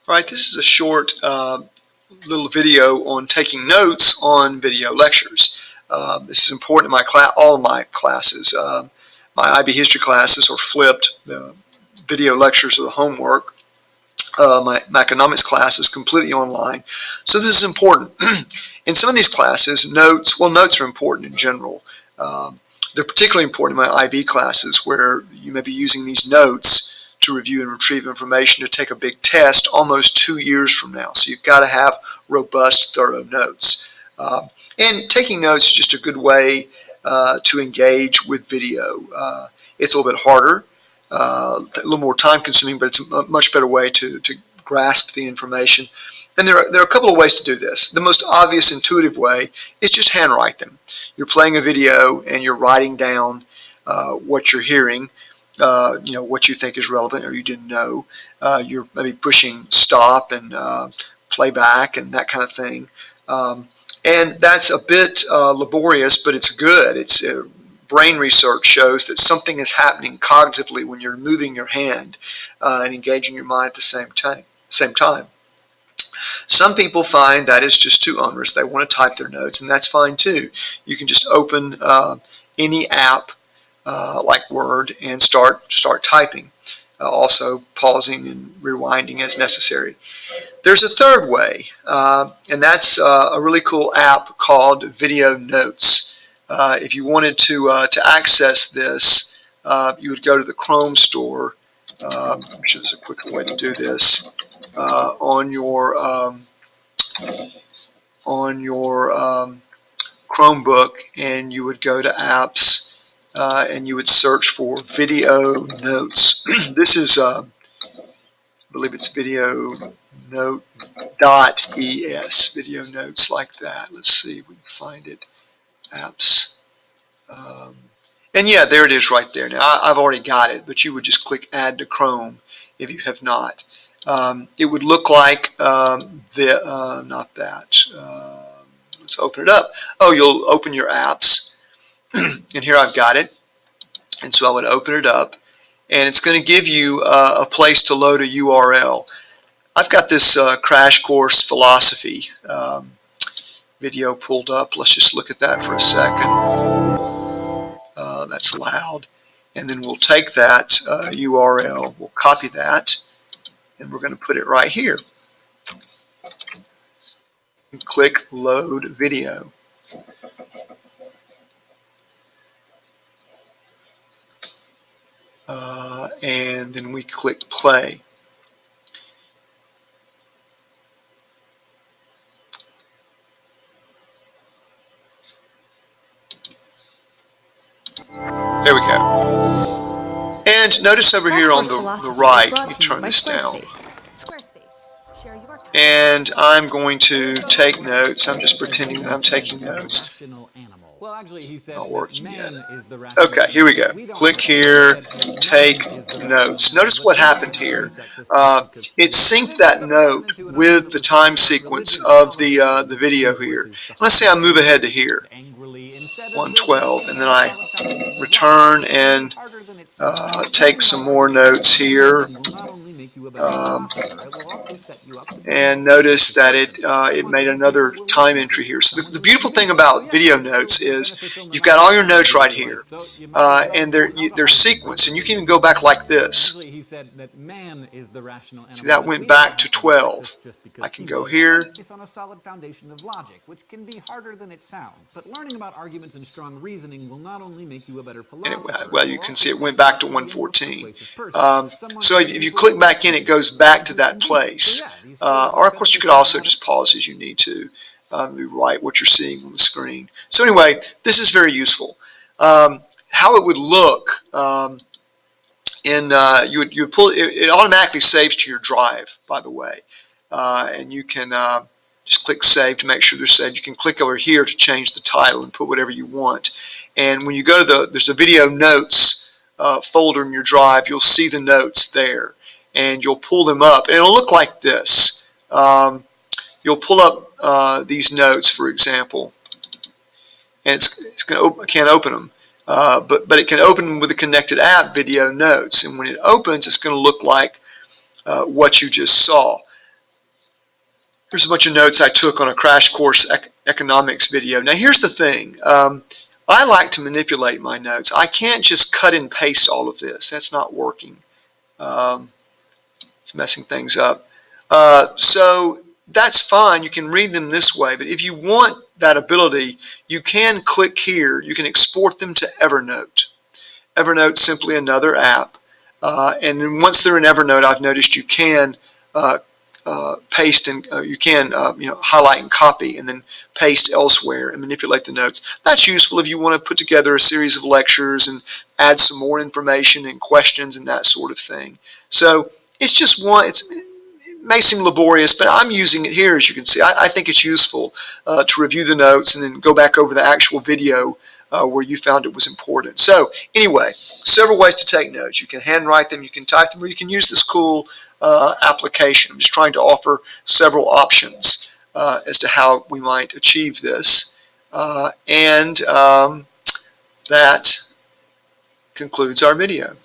All right, this is a short little video on taking notes on video lectures. This is important in my all of my classes. My IB history classes are flipped. The video lectures are the homework. My economics class is completely online. So this is important. In some of these classes, notes are important in general. They're particularly important in my IB classes where you may be using these notes to review and retrieve information to take a big test almost 2 years from now. So you've got to have robust, thorough notes. And taking notes is just a good way to engage with video. It's a little bit harder, a little more time consuming, but it's a much better way to grasp the information. And there are a couple of ways to do this. The most obvious, intuitive way is just handwrite them. You're playing a video and you're writing down what you're hearing, what you think is relevant or you didn't know. You're maybe pushing stop and playback and that kind of thing. And that's a bit laborious, but it's good. Brain research shows that something is happening cognitively when you're moving your hand and engaging your mind at the same time. Some people find that is just too onerous. They want to type their notes, and that's fine too. You can just open any app like Word and start typing, also pausing and rewinding as necessary. There's a third way, and that's a really cool app called Video Notes. If you wanted to access this, you would go to the Chrome store. I'm sure there's a quicker way to do this on your Chromebook, and you would go to Apps, and you would search for Video Notes. This is, I believe it's Video Note.es, Video Notes like that. Let's see if we can find it. Apps. And yeah, there it is right there. Now, I've already got it, but you would just click Add to Chrome if you have not. It would look like not that. Let's open it up. Oh, you'll open your apps, and here I've got it. And so I would open it up, and it's going to give you a place to load a URL. I've got this Crash Course Philosophy video pulled up. Let's just look at that for a second. That's loud. And then we'll take that URL, we'll copy that, and we're going to put it right here. And click Load Video. And then we click Play. There we go. And notice over here on the right, let me turn this down. And I'm going to take notes. I'm just pretending that I'm taking notes. Not working yet. Okay, here we go. Click here, take notes. Notice what happened here. It synced that note with the time sequence of the video here. Let's say I move ahead to here, 112, and then I return and take some more notes here. And notice that it made another time entry here. So the beautiful thing about Video Notes is you've got all your notes right here, and they're sequenced, and you can even go back like this. See, that went back to 12. I can go here. It's on a solid foundation of logic, which can be harder than it sounds. But learning about arguments and strong reasoning will not only make you a better philosopher. Well, you can see it went back to 114. So if you click back in, it goes back to that place. Or of course, you could also just pause as you need to write what you're seeing on the screen. So anyway, this is very useful. How it would look. You would pull it automatically saves to your drive, by the way, and you can just click save to make sure they're saved. You can click over here to change the title and put whatever you want. And when you go to there's a video notes folder in your drive, you'll see the notes there, and you'll pull them up, and it'll look like this. You'll pull up these notes, for example, and I can't open them. But it can open with a connected app, Video Notes, and when it opens, it's going to look like what you just saw. Here's a bunch of notes I took on a crash course economics video. Now here's the thing. I like to manipulate my notes. I can't just cut and paste all of this. That's not working. It's messing things up. So that's fine. You can read them this way. But if you want that ability, you can click here. You can export them to Evernote. Evernote's simply another app. And then once they're in Evernote, I've noticed you can paste and you can highlight and copy and then paste elsewhere and manipulate the notes. That's useful if you want to put together a series of lectures and add some more information and questions and that sort of thing. So it's just one. It may seem laborious, but I'm using it here, as you can see. I think it's useful to review the notes and then go back over the actual video where you found it was important. So anyway, several ways to take notes. You can handwrite them, you can type them, or you can use this cool application. I'm just trying to offer several options as to how we might achieve this. That concludes our video.